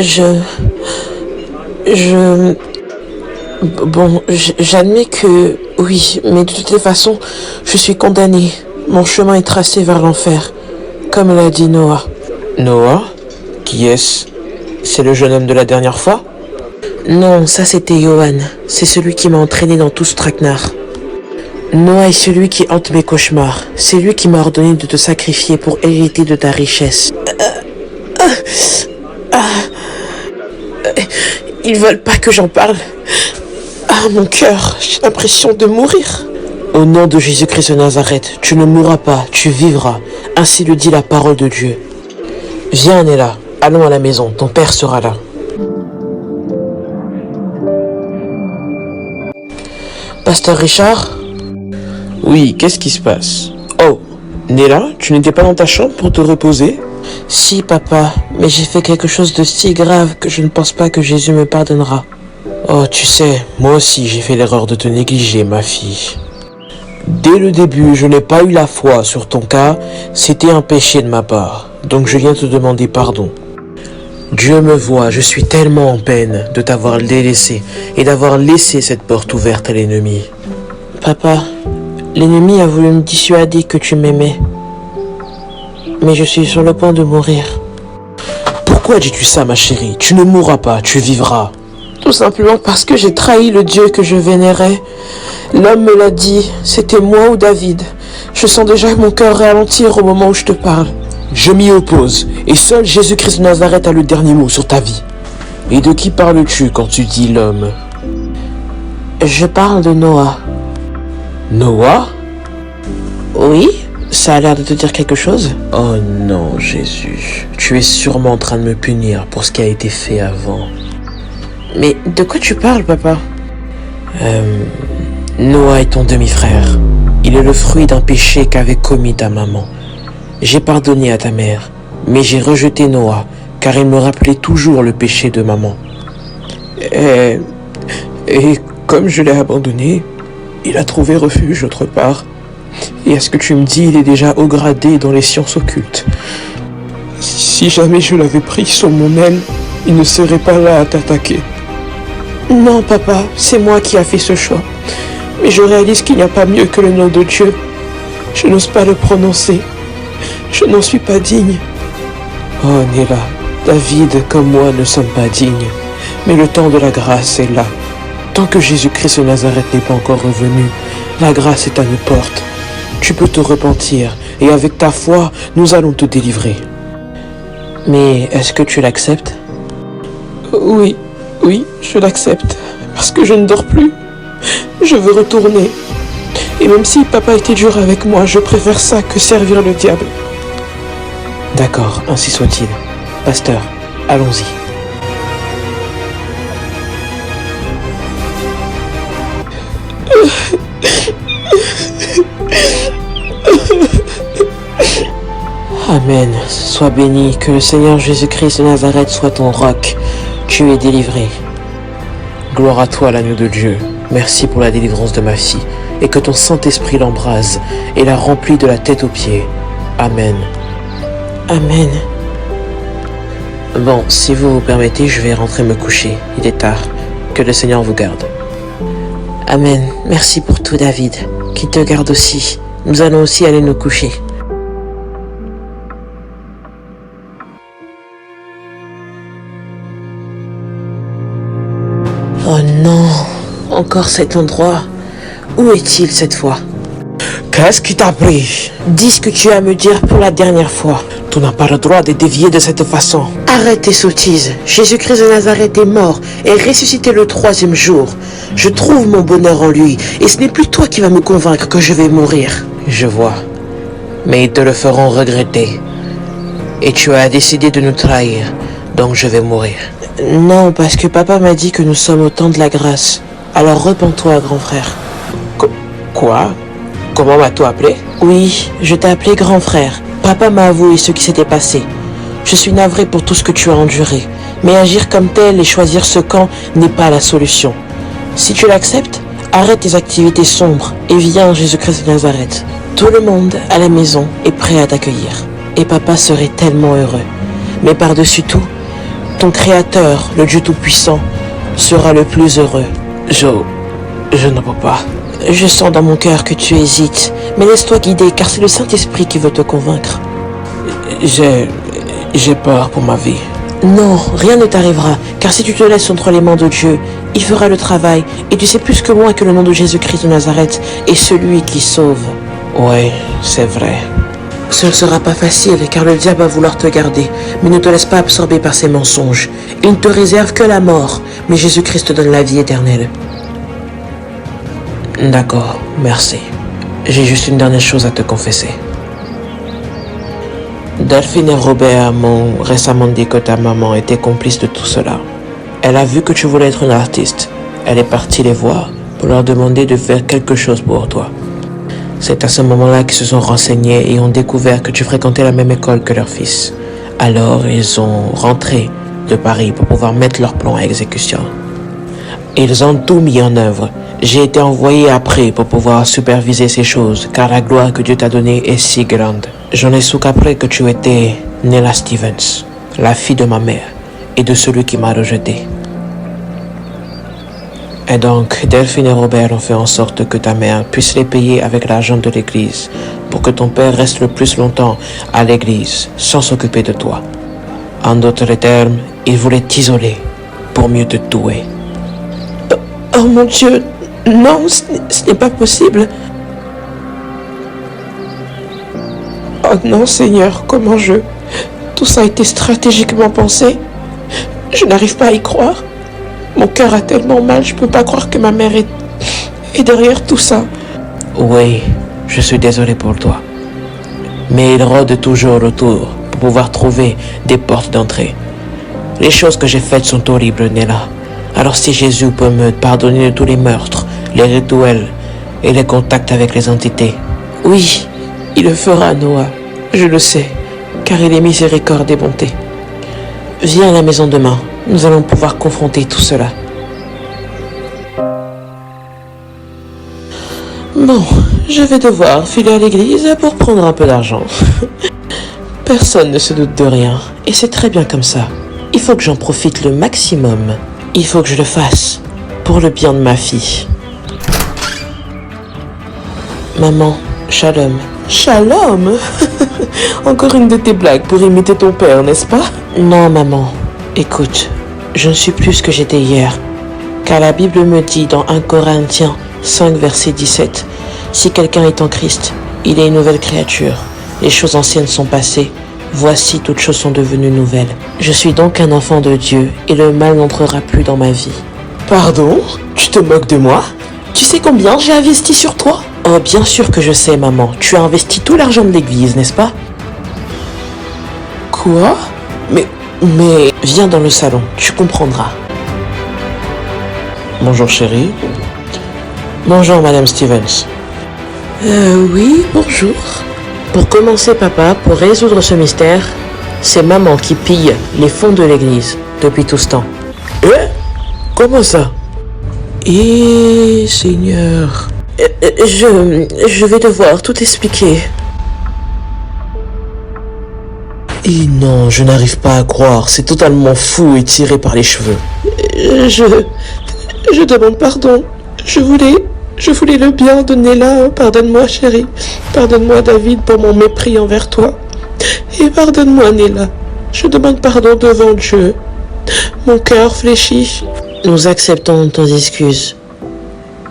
Je... Je... Bon, j'admets que... Oui, mais de toute façon, je suis condamné. Mon chemin est tracé vers l'enfer, comme l'a dit Noah. Noah? Qui est-ce? C'est le jeune homme de la dernière fois? Non, ça c'était Johan. C'est celui qui m'a entraîné dans tout ce traquenard. Noah est celui qui hante mes cauchemars. C'est lui qui m'a ordonné de te sacrifier pour hériter de ta richesse. Ils veulent pas que j'en parle. Ah, mon cœur, j'ai l'impression de mourir. Au nom de Jésus-Christ de Nazareth, tu ne mourras pas, tu vivras. Ainsi le dit la parole de Dieu. Viens, Nella, allons à la maison, ton père sera là. Pasteur Richard? Oui, qu'est-ce qui se passe? Oh, Nella, tu n'étais pas dans ta chambre pour te reposer? Si, papa, mais j'ai fait quelque chose de si grave que je ne pense pas que Jésus me pardonnera. Oh, tu sais, moi aussi j'ai fait l'erreur de te négliger, ma fille. Dès le début, je n'ai pas eu la foi sur ton cas, c'était un péché de ma part, donc je viens te demander pardon. Dieu me voit, je suis tellement en peine de t'avoir délaissé et d'avoir laissé cette porte ouverte à l'ennemi. Papa, l'ennemi a voulu me dissuader que tu m'aimais. Mais je suis sur le point de mourir. Pourquoi dis-tu ça, ma chérie? Tu ne mourras pas, tu vivras. Tout simplement parce que j'ai trahi le Dieu que je vénérais. L'homme me l'a dit, c'était moi ou David. Je sens déjà mon cœur ralentir au moment où je te parle. Je m'y oppose, et seul Jésus-Christ de Nazareth a le dernier mot sur ta vie. Et de qui parles-tu quand tu dis l'homme? Je parle de Noah. Noah? Oui? Ça a l'air de te dire quelque chose? Oh non, Jésus. Tu es sûrement en train de me punir pour ce qui a été fait avant. Mais de quoi tu parles, papa? Noah est ton demi-frère. Il est le fruit d'un péché qu'avait commis ta maman. J'ai pardonné à ta mère, mais j'ai rejeté Noah, car il me rappelait toujours le péché de maman. Et comme je l'ai abandonné, il a trouvé refuge autre part. Et à ce que tu me dis, il est déjà haut gradé dans les sciences occultes. Si jamais je l'avais pris sous mon aile, il ne serait pas là à t'attaquer. Non, papa, c'est moi qui ai fait ce choix. Mais je réalise qu'il n'y a pas mieux que le nom de Dieu. Je n'ose pas le prononcer. Je n'en suis pas digne. Oh, Nella, David comme moi ne sommes pas dignes. Mais le temps de la grâce est là. Tant que Jésus-Christ de Nazareth n'est pas encore revenu, la grâce est à nos portes. Tu peux te repentir, et avec ta foi, nous allons te délivrer. Mais est-ce que tu l'acceptes? Oui, je l'accepte, parce que je ne dors plus. Je veux retourner. Et même si papa était dur avec moi, je préfère ça que servir le diable. D'accord, ainsi soit-il. Pasteur, allons-y. Amen. Sois béni, que le Seigneur Jésus-Christ de Nazareth soit ton roc. Tu es délivré. Gloire à toi, l'agneau de Dieu. Merci pour la délivrance de ma fille, et que ton Saint-Esprit l'embrase et la remplit de la tête aux pieds. Amen. Amen. Bon, si vous vous permettez, je vais rentrer me coucher. Il est tard. Que le Seigneur vous garde. Amen. Merci pour tout, David. Qu'il te garde aussi. Nous allons aussi aller nous coucher. Oh non, encore cet endroit. Où est-il cette fois? Qu'est-ce qui t'a pris? Dis ce que tu as à me dire pour la dernière fois. Tu n'as pas le droit de dévier de cette façon. Arrête tes sottises. Jésus-Christ de Nazareth est mort et ressuscité le 3e jour. Je trouve mon bonheur en lui et ce n'est plus toi qui vas me convaincre que je vais mourir. Je vois. Mais ils te le feront regretter. Et tu as décidé de nous trahir, donc je vais mourir. Non, parce que papa m'a dit que nous sommes au temps de la grâce. Alors repens-toi, grand frère. Quoi? Comment m'as-tu appelé? Oui, je t'ai appelé grand frère. Papa m'a avoué ce qui s'était passé. Je suis navré pour tout ce que tu as enduré. Mais agir comme tel et choisir ce camp n'est pas la solution. Si tu l'acceptes, arrête tes activités sombres et viens Jésus-Christ de Nazareth. Tout le monde à la maison est prêt à t'accueillir. Et papa serait tellement heureux. Mais par-dessus tout, ton Créateur, le Dieu Tout-Puissant, sera le plus heureux. Je ne peux pas. Je sens dans mon cœur que tu hésites, mais laisse-toi guider car c'est le Saint-Esprit qui veut te convaincre. J'ai peur pour ma vie. Non, rien ne t'arrivera, car si tu te laisses entre les mains de Dieu, il fera le travail, et tu sais plus que moi que le nom de Jésus-Christ de Nazareth est celui qui sauve. Oui, c'est vrai. Ce ne sera pas facile, car le diable va vouloir te garder, mais ne te laisse pas absorber par ses mensonges. Il ne te réserve que la mort, mais Jésus-Christ te donne la vie éternelle. D'accord, merci. J'ai juste une dernière chose à te confesser. Delphine et Robert m'ont récemment dit que ta maman était complice de tout cela. Elle a vu que tu voulais être une artiste. Elle est partie les voir pour leur demander de faire quelque chose pour toi. C'est à ce moment-là qu'ils se sont renseignés et ont découvert que tu fréquentais la même école que leur fils. Alors ils ont rentré de Paris pour pouvoir mettre leur plan à exécution. Ils ont tout mis en œuvre. J'ai été envoyé après pour pouvoir superviser ces choses, car la gloire que Dieu t'a donnée est si grande. J'en ai su qu'après que tu étais Nella Stevens, la fille de ma mère et de celui qui m'a rejeté. Et donc, Delphine et Robert ont fait en sorte que ta mère puisse les payer avec l'argent de l'église pour que ton père reste le plus longtemps à l'église sans s'occuper de toi. En d'autres termes, ils voulaient t'isoler pour mieux te tuer. Oh mon Dieu, non, ce n'est pas possible. Oh non, Seigneur, comment tout ça a été stratégiquement pensé. Je n'arrive pas à y croire. Mon cœur a tellement mal, je peux pas croire que ma mère est derrière tout ça. Oui, je suis désolé pour toi. Mais il rôde toujours autour pour pouvoir trouver des portes d'entrée. Les choses que j'ai faites sont horribles, Nella. Alors si Jésus peut me pardonner de tous les meurtres, les rituels et les contacts avec les entités. Oui, il le fera, Noah. Je le sais, car il est miséricorde et bonté. Viens à la maison demain. Nous allons pouvoir confronter tout cela. Bon, je vais devoir filer à l'église pour prendre un peu d'argent. Personne ne se doute de rien, et c'est très bien comme ça. Il faut que j'en profite le maximum. Il faut que je le fasse, pour le bien de ma fille. Maman, shalom. Shalom? Encore une de tes blagues pour imiter ton père, n'est-ce pas? Non, maman. Écoute, je ne suis plus ce que j'étais hier, car la Bible me dit dans 1 Corinthiens 5, verset 17, « Si quelqu'un est en Christ, il est une nouvelle créature. Les choses anciennes sont passées, voici toutes choses sont devenues nouvelles. Je suis donc un enfant de Dieu, et le mal n'entrera plus dans ma vie. » Pardon? Tu te moques de moi? Tu sais combien j'ai investi sur toi? Oh, bien sûr que je sais, maman. Tu as investi tout l'argent de l'église, n'est-ce pas? Quoi? Mais viens dans le salon, tu comprendras. Bonjour chérie. Bonjour Madame Stevens. Oui, bonjour. Pour commencer, papa, pour résoudre ce mystère, c'est maman qui pille les fonds de l'église depuis tout ce temps. Comment ça? Seigneur... Je vais devoir tout expliquer. Et non, je n'arrive pas à croire. C'est totalement fou et tiré par les cheveux. Je demande pardon. Je voulais le bien de Nella. Pardonne-moi, chérie. Pardonne-moi, David, pour mon mépris envers toi. Et pardonne-moi, Nella. Je demande pardon devant Dieu. Mon cœur fléchit. Nous acceptons tes excuses.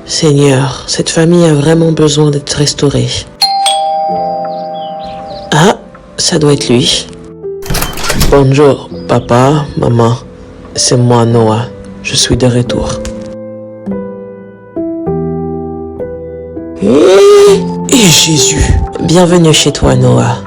Seigneur, cette famille a vraiment besoin d'être restaurée. Ah, ça doit être lui. Bonjour, papa, maman. C'est moi, Noah. Je suis de retour. Et Jésus. Bienvenue chez toi, Noah.